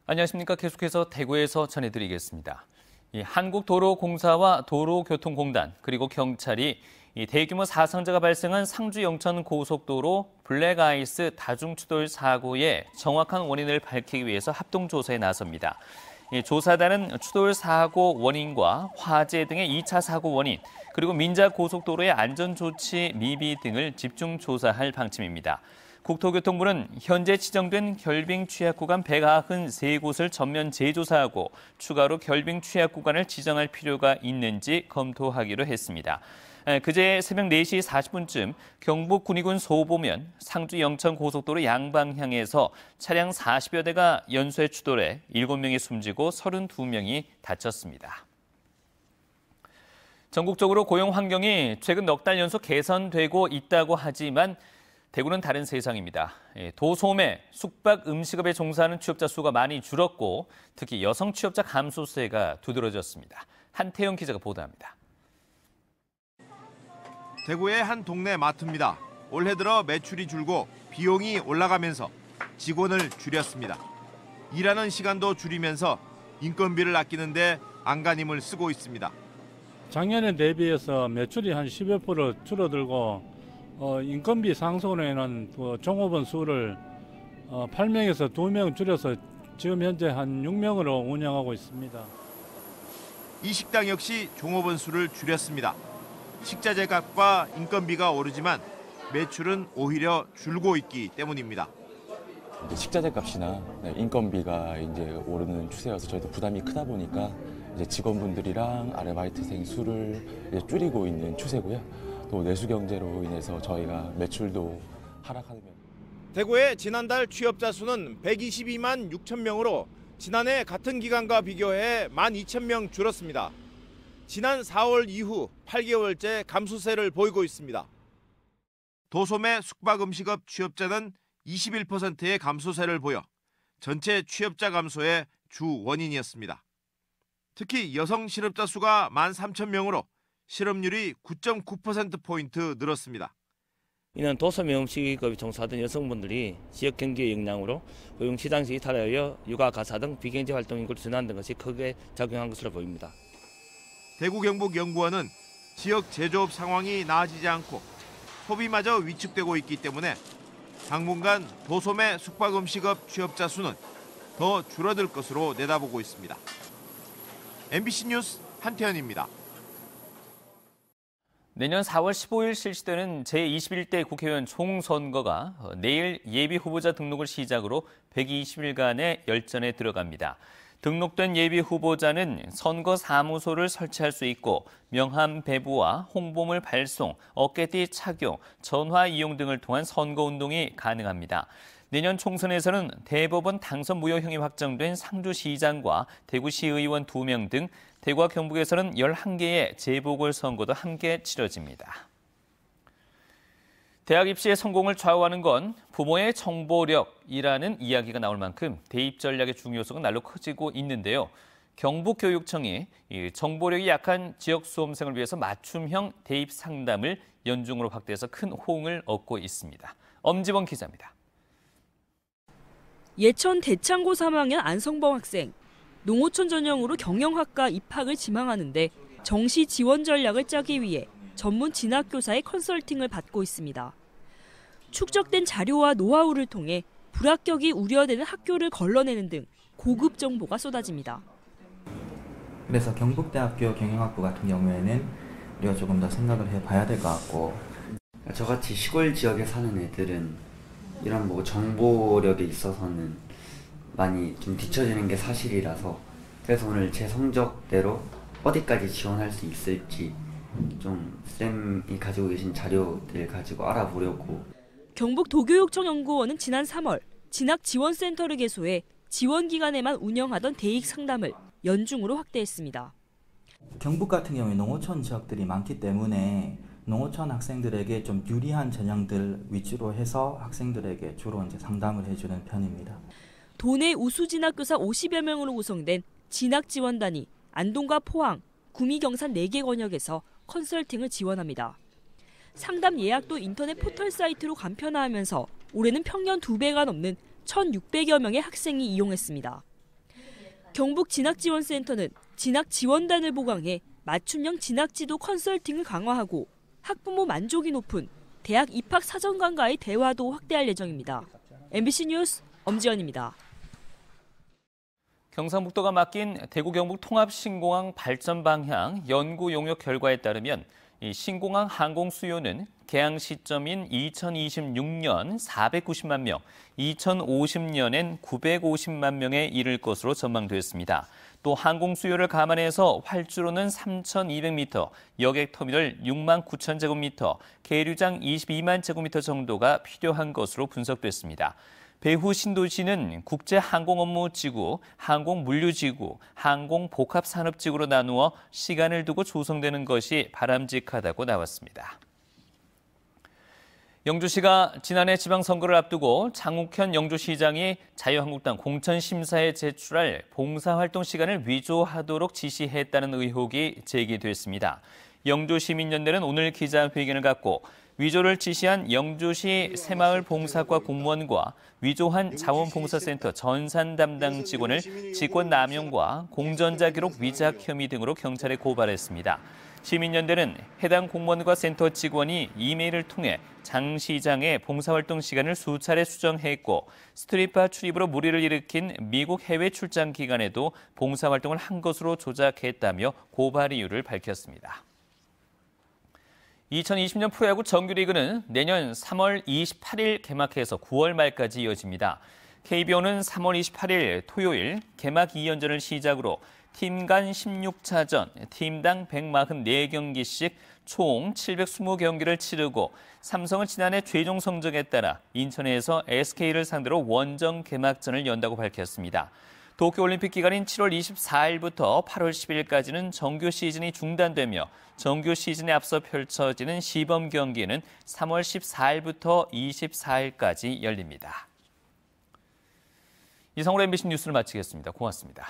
안녕하십니까. 계속해서 대구에서 전해드리겠습니다. 한국도로공사와 도로교통공단 그리고 경찰이 대규모 사상자가 발생한 상주 영천 고속도로 블랙아이스 다중추돌 사고의 정확한 원인을 밝히기 위해서 합동조사에 나섭니다. 조사단은 추돌 사고 원인과 화재 등의 2차 사고 원인, 그리고 민자고속도로의 안전조치 미비 등을 집중 조사할 방침입니다. 국토교통부는 현재 지정된 결빙 취약 구간 193곳을 전면 재조사하고 추가로 결빙 취약 구간을 지정할 필요가 있는지 검토하기로 했습니다. 그제 새벽 4시 40분쯤 경북 군위군 소보면 상주 영천 고속도로 양방향에서 차량 40여 대가 연쇄 추돌해 7명이 숨지고 32명이 다쳤습니다. 전국적으로 고용 환경이 최근 넉 달 연속 개선되고 있다고 하지만 대구는 다른 세상입니다. 도소매, 숙박, 음식업에 종사하는 취업자 수가 많이 줄었고 특히 여성 취업자 감소세가 두드러졌습니다. 한태영 기자가 보도합니다. 대구의 한 동네 마트입니다. 올해 들어 매출이 줄고 비용이 올라가면서 직원을 줄였습니다. 일하는 시간도 줄이면서 인건비를 아끼는데 안간힘을 쓰고 있습니다. 작년에 대비해서 매출이 한 10여 % 줄어들고 인건비 상승으로 인한 종업원 수를 8명에서 2명 줄여서 지금 현재 한 6명으로 운영하고 있습니다. 이 식당 역시 종업원 수를 줄였습니다. 식자재 값과 인건비가 오르지만 매출은 오히려 줄고 있기 때문입니다. 식자재 값이나 인건비가 이제 오르는 추세여서 저희도 부담이 크다 보니까 이제 직원분들이랑 아르바이트생 수를 이제 줄이고 있는 추세고요. 또 내수 경제로 인해서 저희가 매출도 하락하는 면. 대구의 지난달 취업자 수는 122만 6천 명으로 지난해 같은 기간과 비교해 12,000명 줄었습니다. 지난 4월 이후 8개월째 감소세를 보이고 있습니다. 도소매 숙박음식업 취업자는 21%의 감소세를 보여 전체 취업자 감소의 주 원인이었습니다. 특히 여성 실업자 수가 13,000명으로 실업률이 9.9%포인트 늘었습니다. 이는 도소매 음식업에 종사하던 여성분들이 지역 경기의 영향으로 고용시장에서 이탈하여 육아, 가사 등 비경제 활동 인구를 둔화하는 것이 크게 작용한 것으로 보입니다. 대구 경북연구원은 지역 제조업 상황이 나아지지 않고 소비마저 위축되고 있기 때문에 당분간 도소매 숙박음식업 취업자 수는 더 줄어들 것으로 내다보고 있습니다. MBC 뉴스 한태현입니다. 내년 4월 15일 실시되는 제21대 국회의원 총선거가 내일 예비후보자 등록을 시작으로 120일간의 열전에 들어갑니다. 등록된 예비후보자는 선거 사무소를 설치할 수 있고 명함 배부와 홍보물 발송, 어깨띠 착용, 전화 이용 등을 통한 선거운동이 가능합니다. 내년 총선에서는 대법원 당선 무효형이 확정된 상주시장과 대구시의원 2명 등 대구와 경북에서는 11개의 재보궐선거도 함께 치러집니다. 대학 입시의 성공을 좌우하는 건 부모의 정보력이라는 이야기가 나올 만큼 대입 전략의 중요성은 날로 커지고 있는데요. 경북교육청이 정보력이 약한 지역 수험생을 위해서 맞춤형 대입 상담을 연중으로 확대해서 큰 호응을 얻고 있습니다. 엄지원 기자입니다. 예천 대창고 3학년 안성범 학생. 농어촌 전형으로 경영학과 입학을 지망하는데 정시 지원 전략을 짜기 위해 전문 진학교사의 컨설팅을 받고 있습니다. 축적된 자료와 노하우를 통해 불합격이 우려되는 학교를 걸러내는 등 고급 정보가 쏟아집니다. 그래서 경북대학교 경영학부 같은 경우에는 우리가 조금 더 생각을 해봐야 될 것 같고, 저같이 시골 지역에 사는 애들은 이런 정보력에 있어서는 많이 좀 뒤처지는 게 사실이라서, 그래서 오늘 제 성적대로 어디까지 지원할 수 있을지 좀 쌤이 가지고 계신 자료들 가지고 알아보려고. 경북도교육청 연구원은 지난 3월 진학지원센터를 개소해 지원기간에만 운영하던 대입 상담을 연중으로 확대했습니다. 경북 같은 경우에 농어촌 지역들이 많기 때문에 농어촌 학생들에게 좀 유리한 전형들 위주로 해서 학생들에게 주로 이제 상담을 해주는 편입니다. 도내 우수 진학교사 50여 명으로 구성된 진학지원단이 안동과 포항, 구미, 경산 4개 권역에서 컨설팅을 지원합니다. 상담 예약도 인터넷 포털 사이트로 간편화하면서 올해는 평년 2배가 넘는 1,600여 명의 학생이 이용했습니다. 경북진학지원센터는 진학지원단을 보강해 맞춤형 진학지도 컨설팅을 강화하고 학부모 만족이 높은 대학 입학 사정관과의 대화도 확대할 예정입니다. MBC 뉴스 엄지연입니다. 경상북도가 맡긴 대구 경북 통합신공항 발전 방향 연구 용역 결과에 따르면 이 신공항 항공 수요는 개항 시점인 2026년 490만 명, 2050년엔 950만 명에 이를 것으로 전망됐습니다. 또 항공 수요를 감안해서 활주로는 3,200m, 여객터미널 6만 9천 제곱미터, 계류장 22만 제곱미터 정도가 필요한 것으로 분석됐습니다. 배후 신도시는 국제항공업무지구, 항공물류지구, 항공복합산업지구로 나누어 시간을 두고 조성되는 것이 바람직하다고 나왔습니다. 영주시가 지난해 지방선거를 앞두고 장욱현 영주시장이 자유한국당 공천심사에 제출할 봉사활동 시간을 위조하도록 지시했다는 의혹이 제기됐습니다. 영주시민연대는 오늘 기자회견을 갖고 위조를 지시한 영주시 새마을 봉사과 공무원과 위조한 자원봉사센터 전산 담당 직원을 직권 남용과 공전자 기록 위작 혐의 등으로 경찰에 고발했습니다. 시민연대는 해당 공무원과 센터 직원이 이메일을 통해 장 시장의 봉사활동 시간을 수차례 수정했고 스트릿바 출입으로 무리를 일으킨 미국 해외 출장 기간에도 봉사활동을 한 것으로 조작했다며 고발 이유를 밝혔습니다. 2020년 프로야구 정규리그는 내년 3월 28일 개막해서 9월 말까지 이어집니다. KBO는 3월 28일 토요일 개막 2연전을 시작으로 팀 간 16차전, 팀당 144경기씩 총 720경기를 치르고 삼성은 지난해 최종 성적에 따라 인천에서 SK를 상대로 원정 개막전을 연다고 밝혔습니다. 도쿄올림픽 기간인 7월 24일부터 8월 10일까지는 정규 시즌이 중단되며 정규 시즌에 앞서 펼쳐지는 시범 경기는 3월 14일부터 24일까지 열립니다. 이상으로 MBC 뉴스를 마치겠습니다. 고맙습니다.